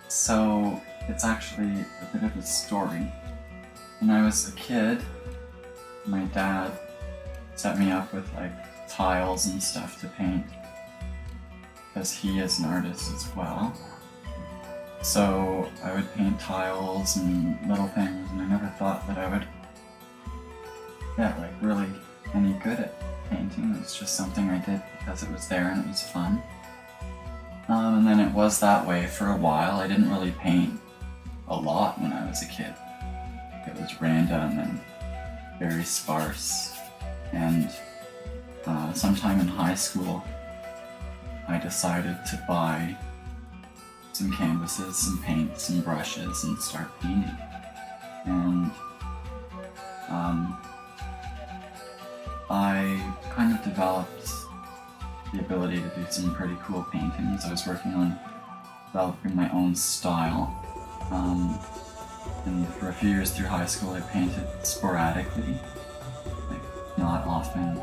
So it's actually a bit of a story. When I was a kid, my dad set me up with like tiles and stuff to paint because he is an artist as well. So I would paint tiles and little things, and I never thought that I would get like really any good at painting. It was just something I did because it was there and it was fun. And then it was that way for a while. I didn't really paint a lot when I was a kid. It was random and very sparse. And sometime in high school, I decided to buy some canvases, some paints, some brushes, and start painting. And I kind of developed the ability to do some pretty cool paintings. I was working on developing my own style. And for a few years through high school, I painted sporadically, like not often.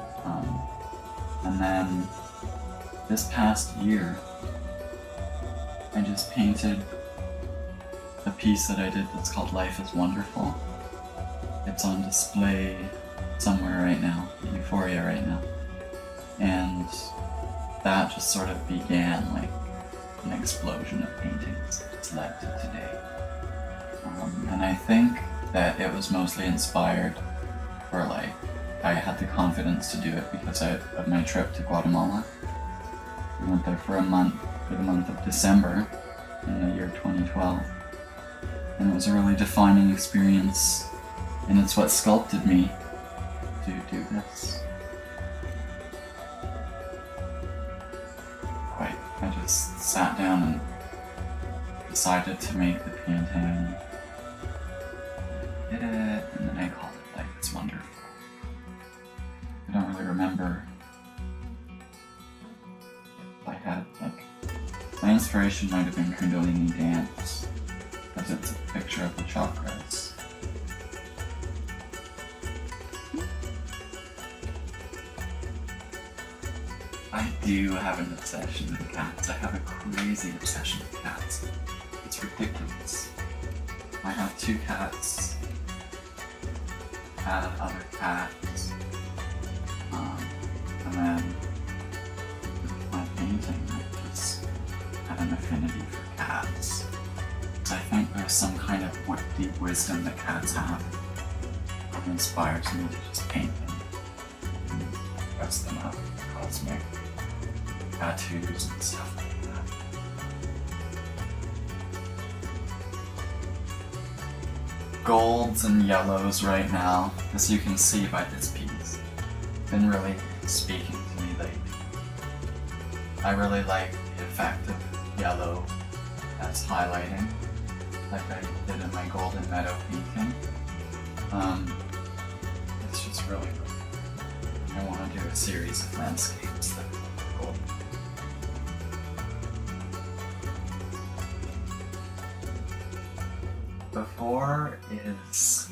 And then this past year, I just painted a piece that I did that's called Life is Wonderful. It's on display somewhere right now, in Euphoria right now. And that just sort of began like an explosion of paintings that's led to today. And I think that it was mostly inspired, or like I had the confidence to do it because of my trip to Guatemala. We went there for a month, for the month of December in the year 2012. And it was a really defining experience, and it's what sculpted me to do this. I just sat down and decided to make the painting. I did it, and then I called it Life is Wonderful. I don't really remember if I had, like, my inspiration might have been Kundalini dance, because it's a picture of the chakras. I do have an obsession with cats. I have a crazy obsession with cats. It's ridiculous. I have 2 cats. I have other cats. And then with my painting, I just had an affinity for cats. So I think there's some kind of deep wisdom that cats have that inspires me to just paint them and dress them up, cosmic tattoos and stuff like that. Golds and yellows right now, as you can see by this piece, been really speaking to me lately. I really like the effect of yellow as highlighting, like I did in my Golden Meadow painting. It's just really good. I want to do a series of landscapes that are golden. Before is...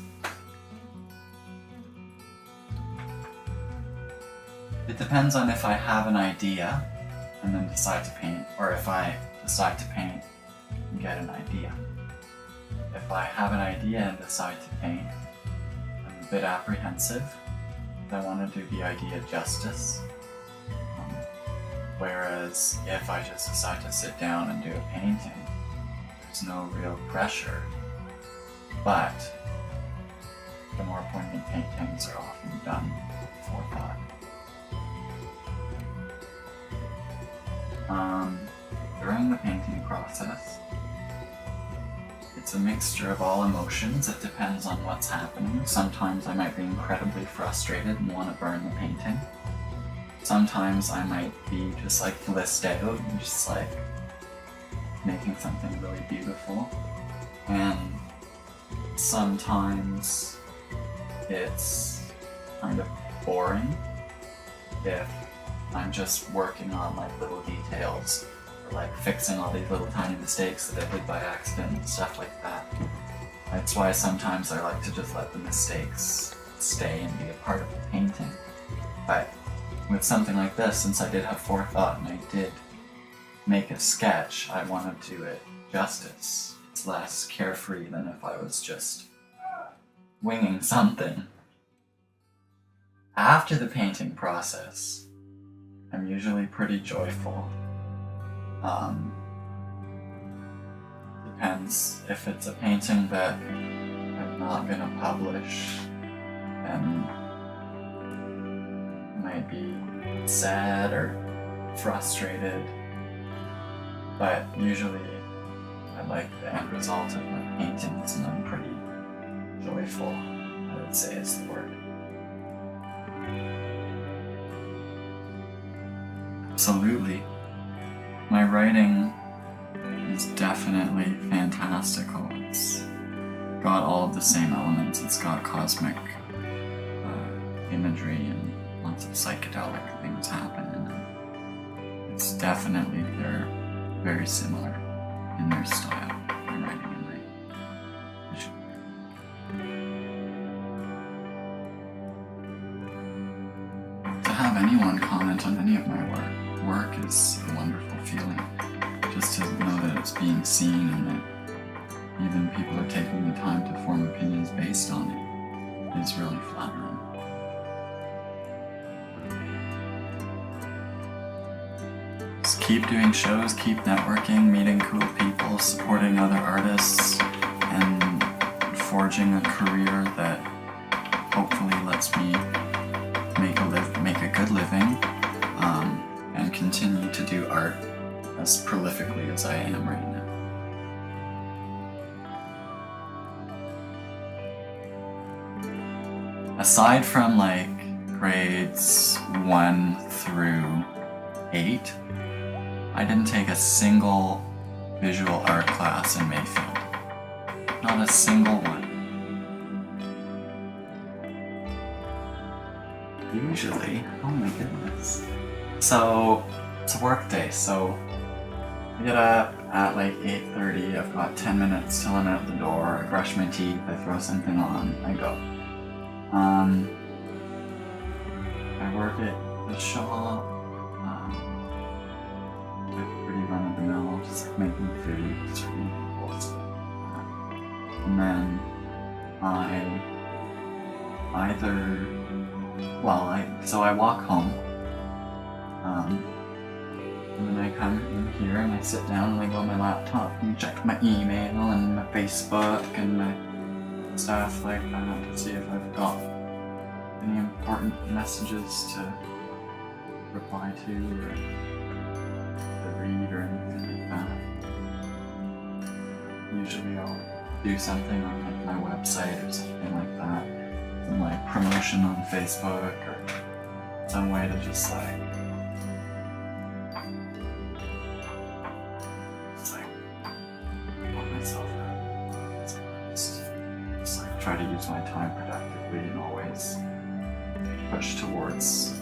It depends on if I have an idea and then decide to paint, or if I decide to paint and get an idea. If I have an idea and decide to paint, I'm a bit apprehensive. I want to do the idea justice. Whereas if I just decide to sit down and do a painting, there's no real pressure. But the more poignant paintings are often done with forethought. During the painting process, it's a mixture of all emotions. It depends on what's happening. Sometimes I might be incredibly frustrated and want to burn the painting. Sometimes I might be just like blissed out and just like making something really beautiful. And sometimes it's kind of boring if I'm just working on like little details, or like fixing all these little tiny mistakes that I did by accident and stuff like that. That's why sometimes I like to just let the mistakes stay and be a part of the painting. But with something like this, since I did have forethought and I did make a sketch, I want to do it justice. It's less carefree than if I was just winging something. After the painting process, I'm usually pretty joyful. Depends. If it's a painting that I'm not gonna publish, then I might be sad or frustrated. But usually I like the end result of my paintings and I'm pretty joyful, I would say is the word. Absolutely. My writing is definitely fantastical. It's got all of the same elements. It's got cosmic imagery and lots of psychedelic things happen in it. It's definitely, they're very similar in their style, my writing and my visual. To have anyone comment on any of my work is a wonderful feeling. Just to know that it's being seen and that even people are taking the time to form opinions based on it is really flattering. Just keep doing shows, keep networking, meeting cool people, supporting other artists, and forging a career that hopefully lets me make a good living, and continue to do art as prolifically as I am right now. Aside from like grades 1 through 8, I didn't take a single visual art class in Mayfield. Not a single one. Usually, oh my goodness. So, it's a work day, so I get up at like 8:30, I've got 10 minutes till I'm out the door, I brush my teeth, I throw something on, I go. I work at the shop, pretty run-of-the-mill, just like making food, serving people, stuff like that. And then I I walk home, and then I come in here and I sit down and I go on my laptop and check my email and my Facebook and my stuff like that to see if I've got any important messages to reply to or to read or anything like that. Usually I'll do something on like my website or something like that, some like promotion on Facebook or some way to just like help myself out. Just like try to use my time productively and always push towards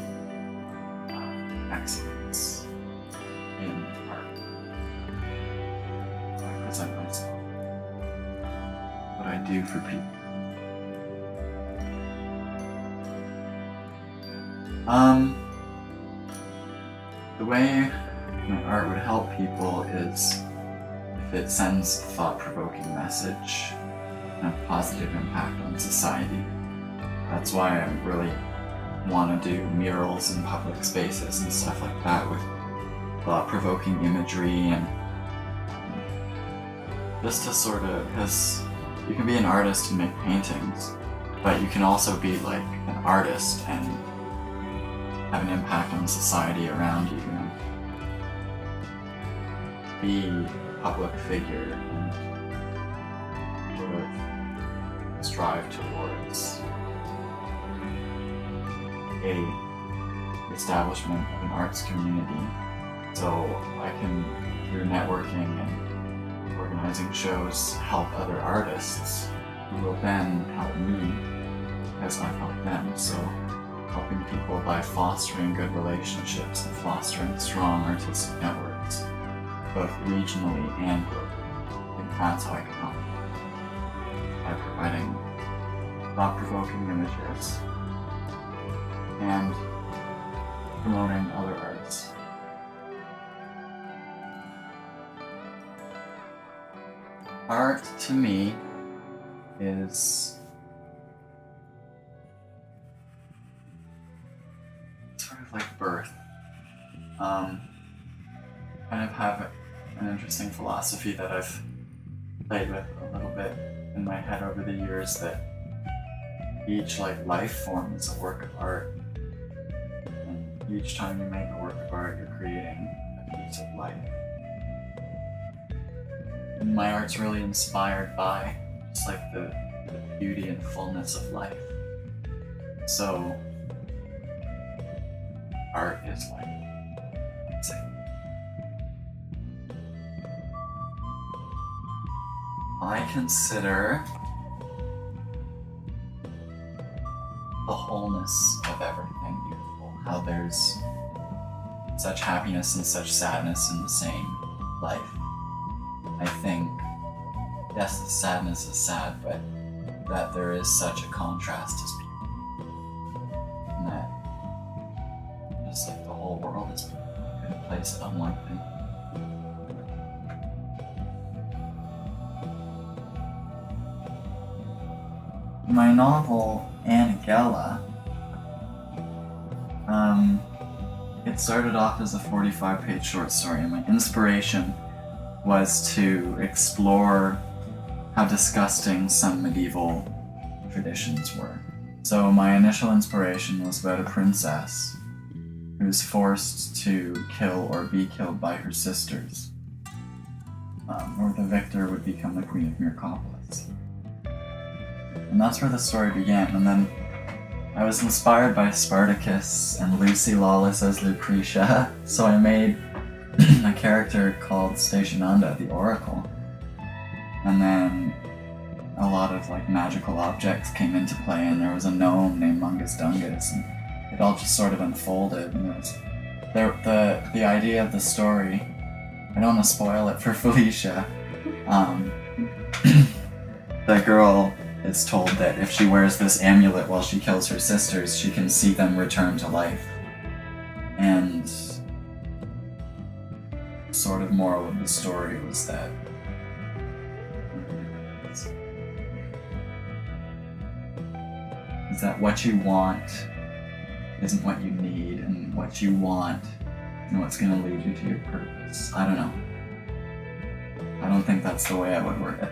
excellence in art. I present myself, what I do for people. The way my art would help people is if it sends a thought-provoking message and a positive impact on society. That's why I really want to do murals in public spaces and stuff like that with thought-provoking imagery and just to sort of, because you can be an artist and make paintings, but you can also be like an artist and have an impact on society around you and be a public figure and sort of strive towards the establishment of an arts community. So I can, through networking and organizing shows, help other artists who will then help me as I've helped them. So helping people by fostering good relationships and fostering strong artistic networks, both regionally and globally. I think that's how I can help. By providing thought-provoking images and promoting other arts. art to me is sort of like birth. Kind of have an interesting philosophy that I've played with a little bit in my head over the years, that each life form is a work of art, and each time you make a work of art, you're creating a piece of life. And my art's really inspired by just the beauty and fullness of life. So art is I'd say, I consider the wholeness of everything beautiful. How there's such happiness and such sadness in the same life. I think, yes, the sadness is sad, but that there is such a contrast is beautiful. And that just the whole world is beautiful. I couldn't place it on one thing. My novel, Annagella, it started off as a 45-page short story, and my inspiration was to explore how disgusting some medieval traditions were. So my initial inspiration was about a princess who's forced to kill or be killed by her sisters, or the victor would become the Queen of Myrcopolis. And that's where the story began, and then I was inspired by Spartacus and Lucy Lawless as Lucretia, so I made a character called Stationanda, the Oracle. And then a lot of magical objects came into play, and there was a gnome named Mungus Dungus, and it all just sort of unfolded. And it was the idea of the story. I don't want to spoil it for Felicia. The girl is told that if she wears this amulet while she kills her sisters, she can see them return to life. And sort of moral of the story was that what you want isn't what you need, and what you want isn't what's going to lead you to your purpose. I don't know. I don't think that's the way I would word it.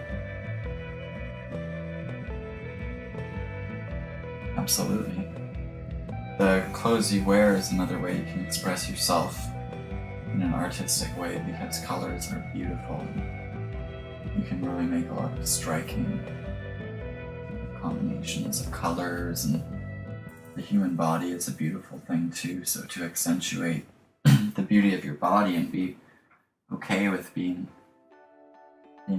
Absolutely. The clothes you wear is another way you can express yourself in an artistic way, because colors are beautiful. You can really make a lot of striking combinations of colors, and the human body is a beautiful thing too, so to accentuate the beauty of your body and be okay with being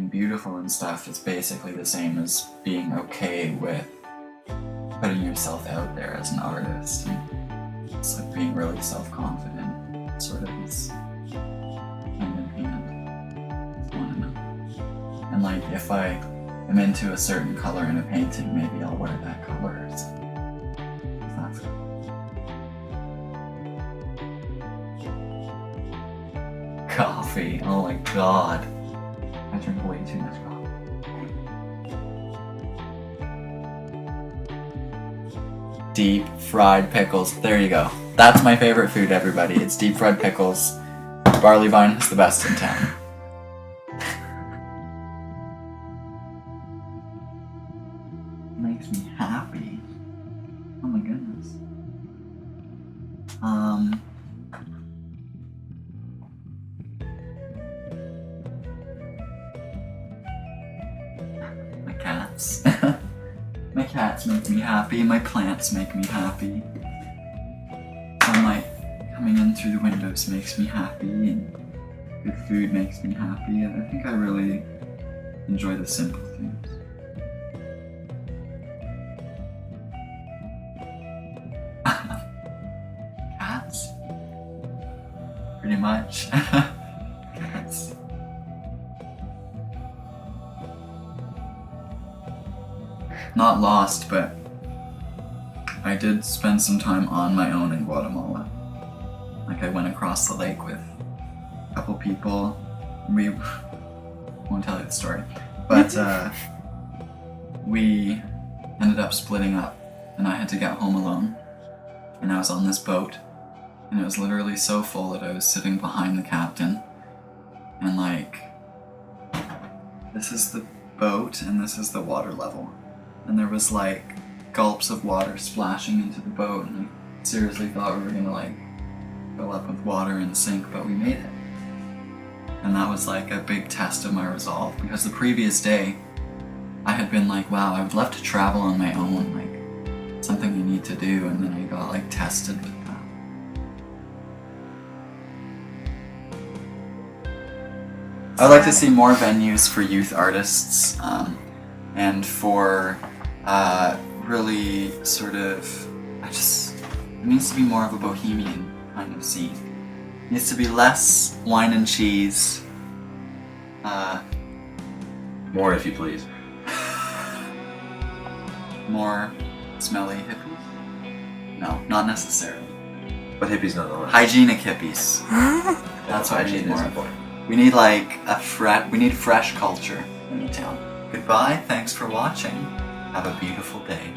beautiful and stuff is basically the same as being okay with putting yourself out there as an artist. And it's being really self-confident, sort of is hand in hand with one another. And if I am into a certain color in a painting, maybe I'll wear that color. So that's cool. Coffee, oh my god. I drink way too much coffee. Deep fried pickles. There you go. That's my favorite food, everybody. It's deep fried pickles. Barley Vine is the best in town. Makes me happy. Oh my goodness. My cats. My cats make me happy, my plants make me happy. Sunlight coming in through the windows makes me happy, and good food makes me happy, and I think I really enjoy the simple things. Cats? Pretty much. Cats. Not lost, but I did spend some time on my own in Guatemala. I went across the lake with a couple people. We won't tell you the story, But we ended up splitting up, and I had to get home alone. And I was on this boat, and it was literally so full that I was sitting behind the captain. And like, this is the boat, and this is the water level. And there was like gulps of water splashing into the boat, and I seriously thought we were gonna like fill up with water and sink, but we made it. And that was like a big test of my resolve, because the previous day I had been like, wow, I would love to travel on my own, like something you need to do, and then I got like tested with that. I would like to see more venues for youth artists, and for really sort of, it needs to be more of a bohemian kind of scene. It needs to be less wine and cheese. More, if you please. More smelly hippies? No, not necessarily. But hippies nonetheless. Hygienic hippies. That's what we need more of. We need like we need fresh culture in the town. Goodbye, thanks for watching. Have a beautiful day.